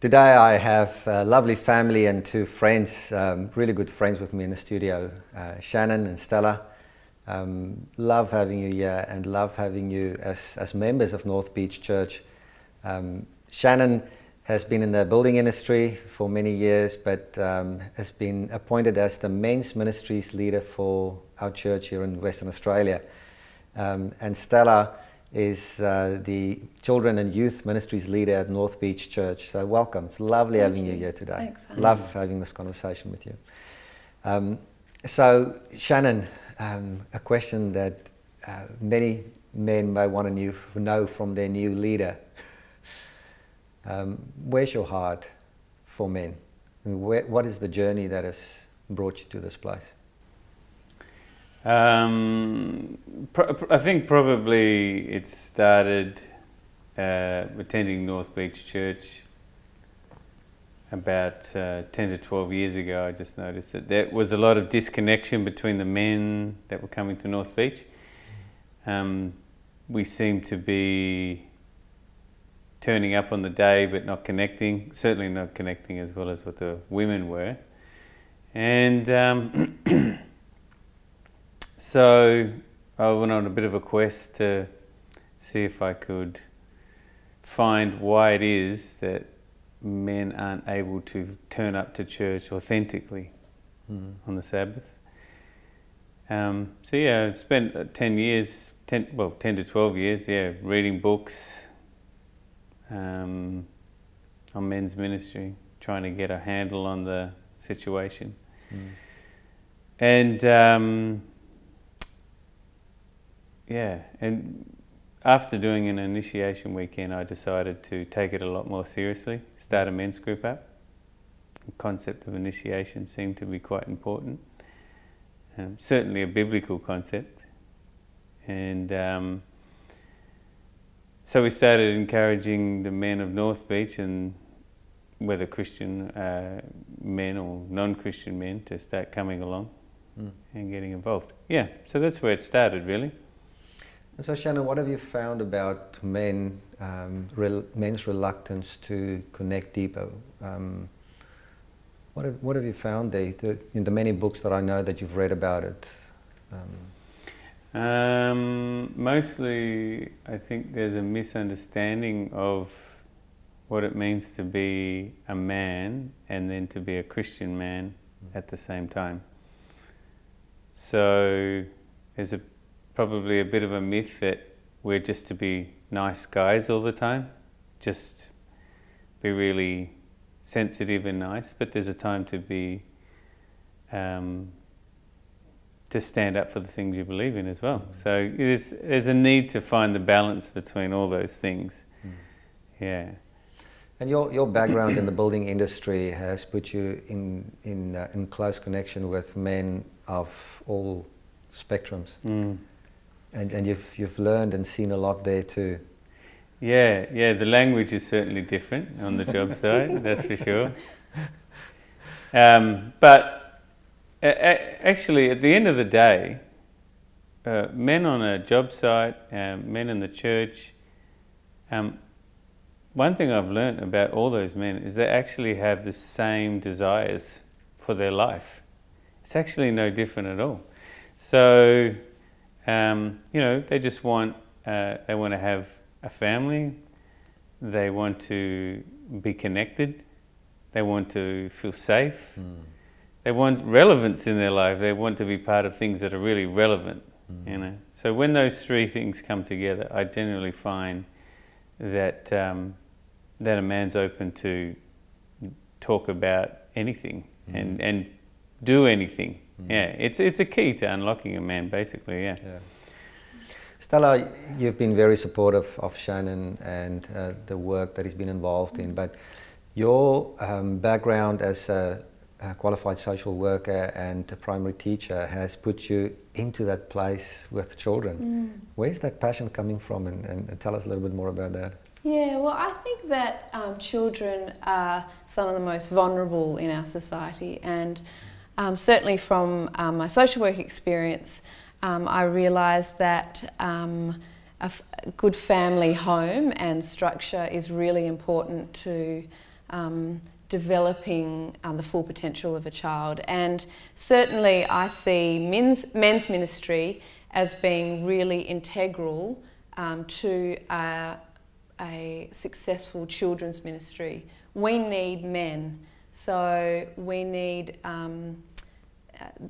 Today I have a lovely family and two friends, really good friends with me in the studio, Shannon and Stella. Love having you here and love having you as members of North Beach Church. Shannon has been in the building industry for many years, but has been appointed as the men's ministries leader for our church here in Western Australia. And Stella is the children and youth ministries leader at North Beach Church. So welcome. It's lovely having you here today. Thanks, love having this conversation with you. So Shannon, a question that many men may want to know from their new leader. Where's your heart for men? And what is the journey that has brought you to this place? I think probably it started attending North Beach Church about 10 to 12 years ago. I just noticed that there was a lot of disconnection between the men that were coming to North Beach. We seemed to be turning up on the day but not connecting, certainly not connecting as well as what the women were. And so I went on a bit of a quest to see if I could find why it is that men aren't able to turn up to church authentically on the Sabbath. So yeah, I spent 10 to 12 years, reading books on men's ministry, trying to get a handle on the situation. And and after doing an initiation weekend, I decided to take it a lot more seriously, start a men's group up. The concept of initiation seemed to be quite important, certainly a biblical concept. And so we started encouraging the men of North Beach, and whether Christian men or non-Christian men, to start coming along and getting involved. Yeah, so that's where it started, really. And so Shannon, what have you found about men's reluctance to connect deeper? What have you found there in the many books that I know that you've read about it? Mostly, I think there's a misunderstanding of what it means to be a man and then to be a Christian man at the same time. So there's probably a bit of a myth that we're just to be nice guys all the time, just be really sensitive and nice, but there's a time to be to stand up for the things you believe in as well. So there's a need to find the balance between all those things. Yeah. And your background in the building industry has put you in close connection with men of all spectrums. And you've learned and seen a lot there too. Yeah, the language is certainly different on the job site, that's for sure. But actually, at the end of the day, men on a job site, men in the church, one thing I've learned about all those men is they actually have the same desires for their life. It's actually no different at all. So, they just want, they want to have a family, they want to be connected, they want to feel safe, they want relevance in their life, they want to be part of things that are really relevant, So when those three things come together, I generally find that, that a man's open to talk about anything and do anything. Yeah, it's a key to unlocking a man, basically, yeah. Stella, you've been very supportive of Shannon and the work that he's been involved in, but your background as a qualified social worker and a primary teacher has put you into that place with children. Where's that passion coming from, and tell us a little bit more about that. Yeah, well, I think that children are some of the most vulnerable in our society, and certainly from my social work experience, I realised that a good family home and structure is really important to developing the full potential of a child. And certainly I see men's ministry as being really integral to a successful children's ministry. We need men, so we need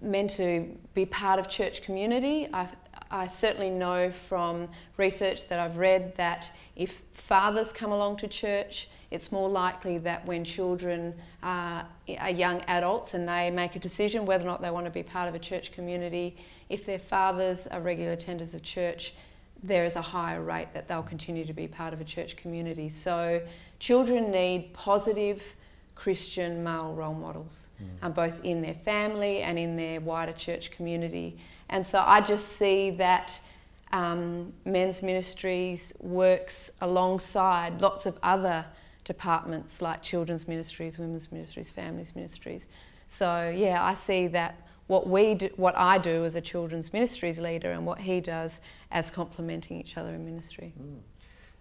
men to be part of church community. I certainly know from research that I've read that if fathers come along to church, it's more likely that when children are young adults and they make a decision whether or not they want to be part of a church community, if their fathers are regular attenders of church, there is a higher rate that they'll continue to be part of a church community. So children need positive Christian male role models, both in their family and in their wider church community. And so I just see that men's ministries works alongside lots of other departments like children's ministries, women's ministries, families ministries. So yeah, I see that what I do as a children's ministries leader and what he does as complementing each other in ministry.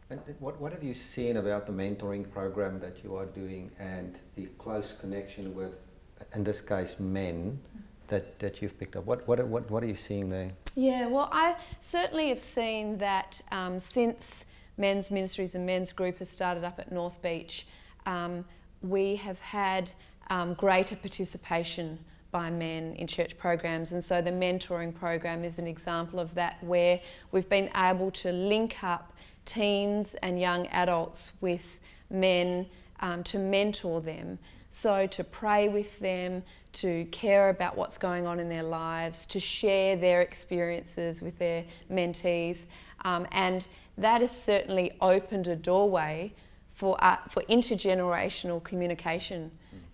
And what have you seen about the mentoring program that you are doing and the close connection with, in this case, men that you've picked up? What are you seeing there? Yeah, well, I certainly have seen that since men's ministries and men's group has started up at North Beach, we have had greater participation by men in church programs, and so the mentoring program is an example of that, where we've been able to link up teens and young adults with men to mentor them. So to pray with them, to care about what's going on in their lives, to share their experiences with their mentees, and that has certainly opened a doorway for intergenerational communication.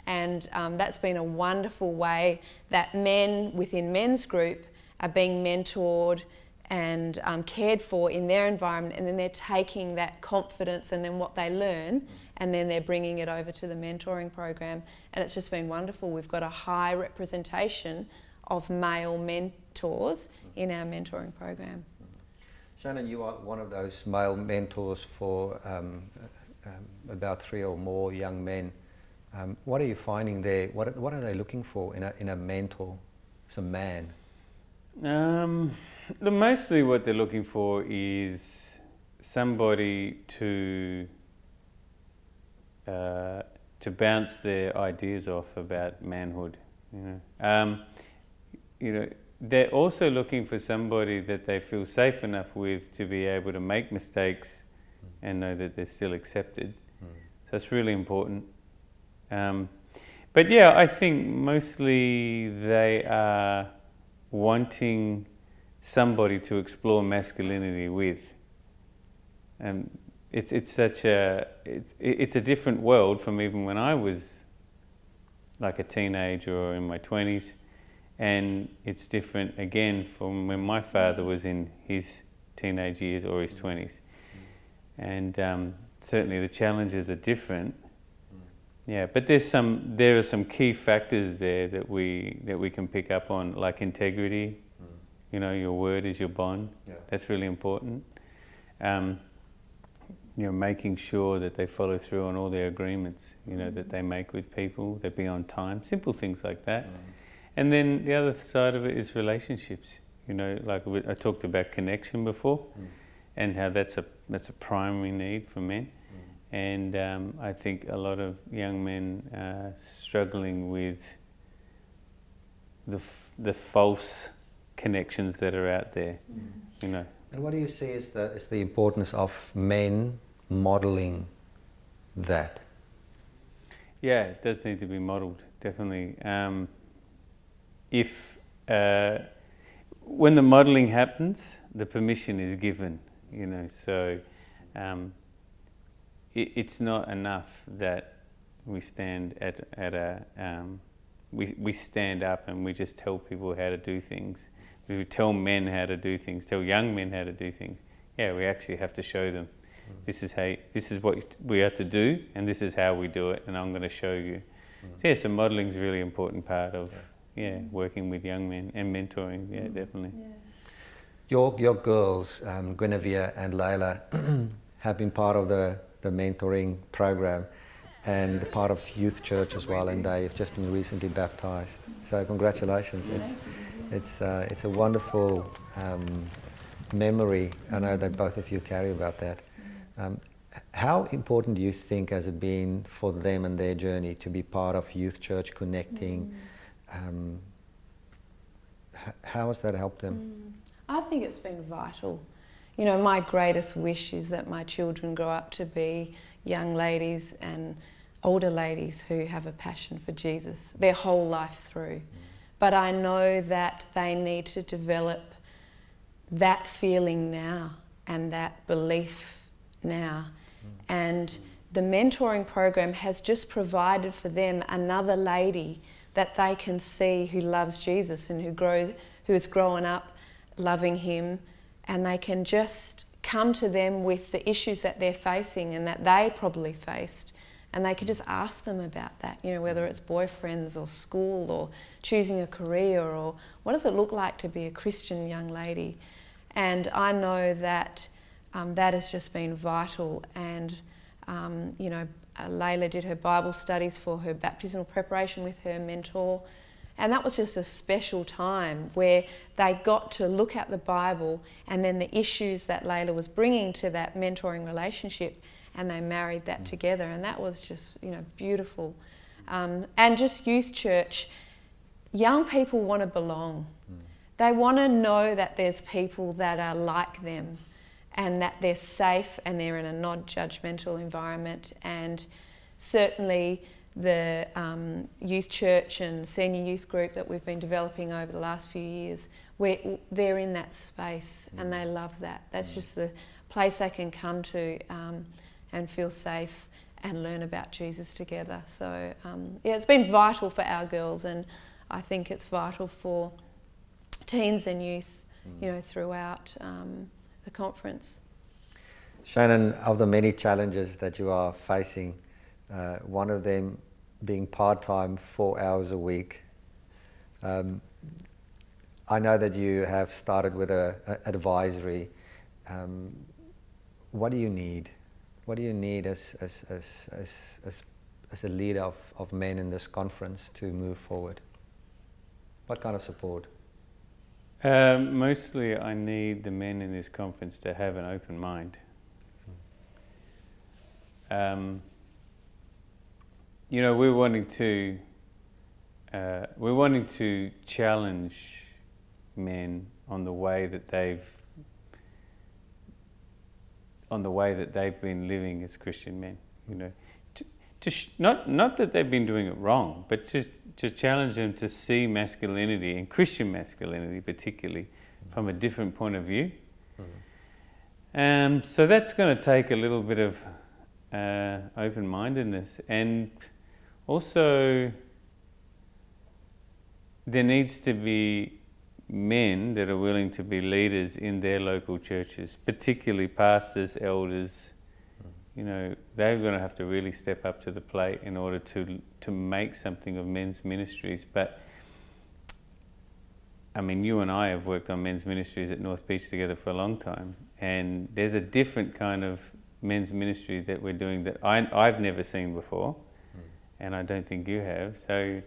And that's been a wonderful way that men within men's group are being mentored and cared for in their environment, and then they're taking that confidence and then what they learn, and then they're bringing it over to the mentoring program. And it's just been wonderful. We've got a high representation of male mentors in our mentoring program. Shannon, you are one of those male mentors for about 3 or more young men. What are you finding there? What are they looking for in a mentor as a man? Mostly what they're looking for is somebody to bounce their ideas off about manhood. They're also looking for somebody that they feel safe enough with to be able to make mistakes and know that they're still accepted. So that's really important. But yeah, I think mostly they are wanting somebody to explore masculinity with. It's a different world from even when I was like a teenager or in my 20s, and it's different again from when my father was in his teenage years or his 20s. And certainly the challenges are different. Yeah, but there are some key factors there that we can pick up on, like integrity. Your word is your bond. Yeah. That's really important. Making sure that they follow through on all their agreements, that they make with people, they be on time, simple things like that. And then the other side of it is relationships. Like I talked about connection before, and how that's a primary need for men. And I think a lot of young men are struggling with the false connections that are out there, And what do you see is the importance of men modeling that? Yeah, it does need to be modelled, definitely. When the modelling happens, the permission is given, so it's not enough that we stand we stand up and we just tell people how to do things. We tell men how to do things, tell young men how to do things. Yeah, we actually have to show them. This is what we are to do, and this is how we do it, and I'm going to show you. So modelling is a really important part of working with young men and mentoring. Yeah, definitely. Yeah. Your girls, Guinevere and Layla, have been part of the mentoring program. and part of youth church as well, and they've just been recently baptized. So congratulations! It's a wonderful memory. I know that both of you carry about that. How important do you think has it been for them and their journey to be part of youth church, connecting? How has that helped them? I think it's been vital. You know, my greatest wish is that my children grow up to be young ladies and older ladies who have a passion for Jesus their whole life through. But I know that they need to develop that feeling now and that belief now. And the mentoring program has just provided for them another lady that they can see who loves Jesus and who has grown up loving him, and they can just come to them with the issues that they're facing and that they probably faced, and they can just ask them about that, you know, whether it's boyfriends or school or choosing a career or what does it look like to be a Christian young lady. And I know that that has just been vital. And you know, Layla did her Bible studies for her baptismal preparation with her mentor, and that was just a special time where they got to look at the Bible and then the issues that Layla was bringing to that mentoring relationship, and they married that together, and that was just, you know, beautiful. And just youth church, young people want to belong. They want to know that there's people that are like them and that they're safe and they're in a non-judgmental environment. And certainly the youth church and senior youth group that we've been developing over the last few years, they're in that space and they love that. That's just the place they can come to and feel safe and learn about Jesus together. So yeah, it's been vital for our girls, and I think it's vital for teens and youth, you know, throughout the conference. Shannon, of the many challenges that you are facing, one of them being part-time, 4 hours a week. I know that you have started with an advisory. What do you need? What do you need as a leader of men in this conference to move forward? What kind of support? Mostly I need the men in this conference to have an open mind. You know, we're wanting to challenge men on the way that they've been living as Christian men. You know, not that they've been doing it wrong, but just to challenge them to see masculinity, and Christian masculinity particularly, from a different point of view. So that's going to take a little bit of open-mindedness, and also there needs to be men that are willing to be leaders in their local churches, particularly pastors, elders. You know, they're going to have to really step up to the plate in order to make something of men's ministries. But I mean, you and I have worked on men's ministries at North Beach together for a long time, and there's a different kind of men's ministry that we're doing that I've never seen before, and I don't think you have. So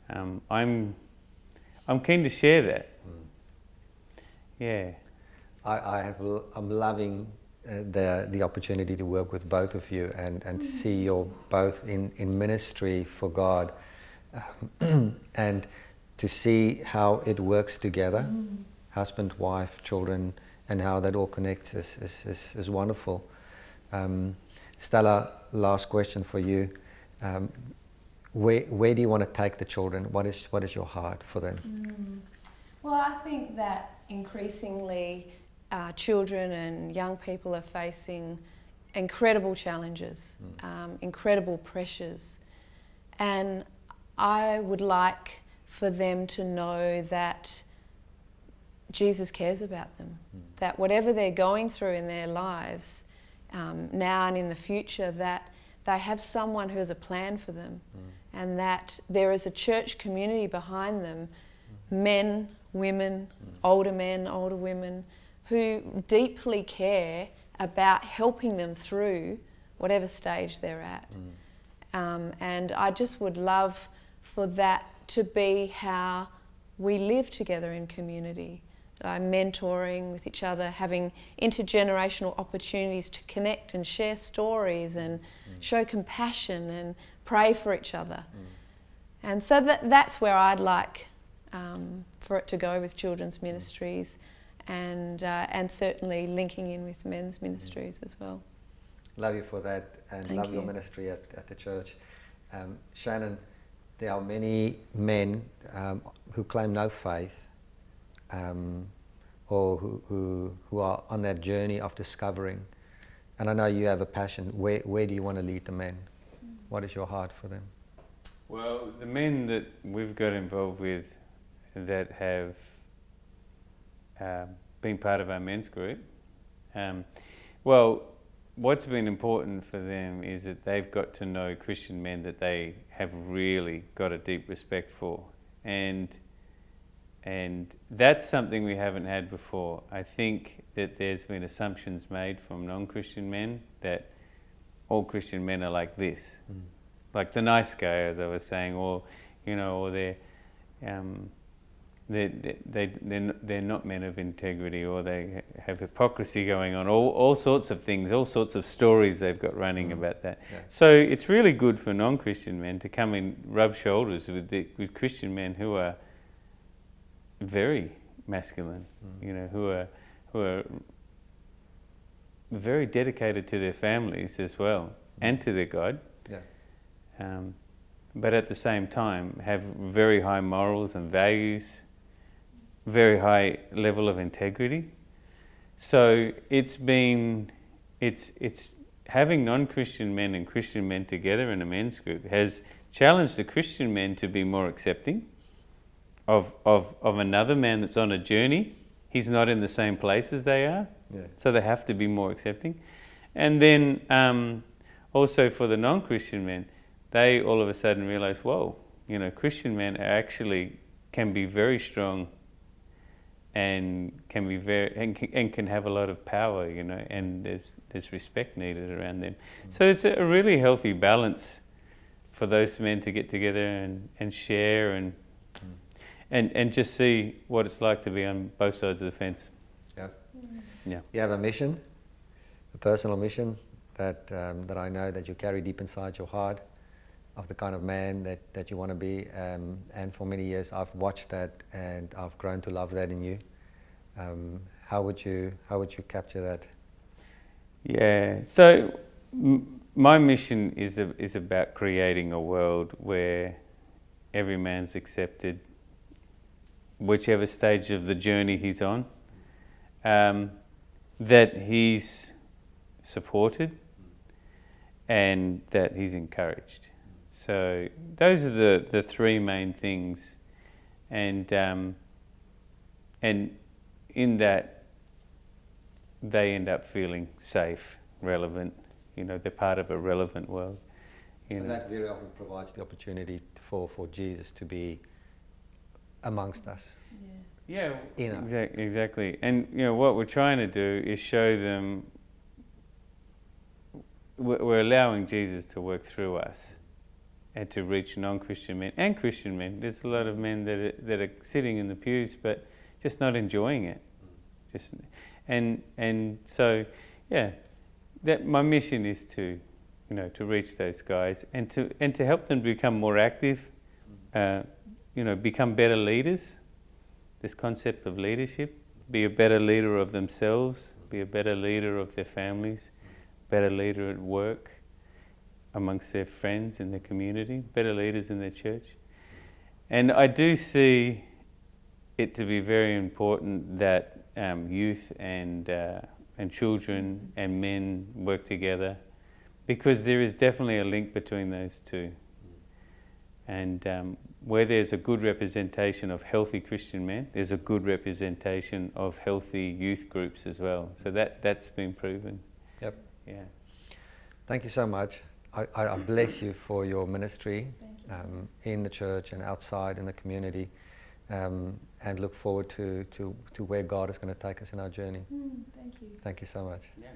I'm keen to share that. Yeah. I'm loving the opportunity to work with both of you and see you're both in ministry for God, and to see how it works together, husband, wife, children, and how that all connects is wonderful. Stella, last question for you. Where do you want to take the children? What is your heart for them? Well, I think that increasingly children and young people are facing incredible challenges, incredible pressures, and I would like for them to know that Jesus cares about them, that whatever they're going through in their lives, now and in the future, that they have someone who has a plan for them, and that there is a church community behind them, men, women, older men, older women, who deeply care about helping them through whatever stage they're at. And I just would love for that to be how we live together in community. Mentoring with each other, having intergenerational opportunities to connect and share stories and show compassion and pray for each other. And so that's where I'd like for it to go with children's ministries, and certainly linking in with men's ministries as well. Love you for that, and Thank love you. your ministry at the church. Shannon, there are many men who claim no faith, or who are on that journey of discovering. And I know you have a passion. Where do you want to lead the men? What is your heart for them? Well, the men that we've got involved with that have been part of our men's group, well, what's been important for them is that they've got to know Christian men that they have really got a deep respect for. And that's something we haven't had before. I think that there's been assumptions made from non-Christian men that all Christian men are like this. Like the nice guy, as I was saying, or, you know, or they're not men of integrity, or they have hypocrisy going on, all sorts of things, all sorts of stories they've got running about that. Yeah. So it's really good for non-Christian men to come and rub shoulders with Christian men who are very masculine, you know, who are very dedicated to their families as well, and to their God. Yeah. But at the same time have very high morals and values, very high level of integrity. So it's having non-Christian men and Christian men together in a men's group has challenged the Christian men to be more accepting of another man that's on a journey. He's not in the same place as they are, so they have to be more accepting. And then also for the non-Christian men, they all of a sudden realize, whoa, you know, Christian men can be very strong and can be and can have a lot of power, you know, and there's respect needed around them. So it's a really healthy balance for those men to get together and share and just see what it's like to be on both sides of the fence. Yeah. Yeah. You have a mission, a personal mission that I know that you carry deep inside your heart, of the kind of man that you want to be, and for many years I've watched that and I've grown to love that in you. How would you capture that? Yeah, so my mission is about creating a world where every man's accepted, whichever stage of the journey he's on, that he's supported and that he's encouraged. So those are the three main things, and in that they end up feeling safe, relevant. You know, they're part of a relevant world. And that very often provides the opportunity for Jesus to be amongst us. Yeah, in us. Exactly. And you know what we're trying to do is show them we're allowing Jesus to work through us and to reach non-Christian men and Christian men. There's a lot of men that are sitting in the pews but just not enjoying it. So yeah, that my mission is to reach those guys and to help them become more active, become better leaders. This concept of leadership, be a better leader of themselves, be a better leader of their families, better leader at work, amongst their friends in their community, better leaders in their church. And I do see it to be very important that youth and children and men work together, because there is definitely a link between those two. And where there's a good representation of healthy Christian men, there's a good representation of healthy youth groups as well. So that's been proven. Yep. Yeah. Thank you so much. I bless you for your ministry in the church and outside in the community, and look forward to where God is going to take us in our journey. Thank you. Thank you so much. Yeah.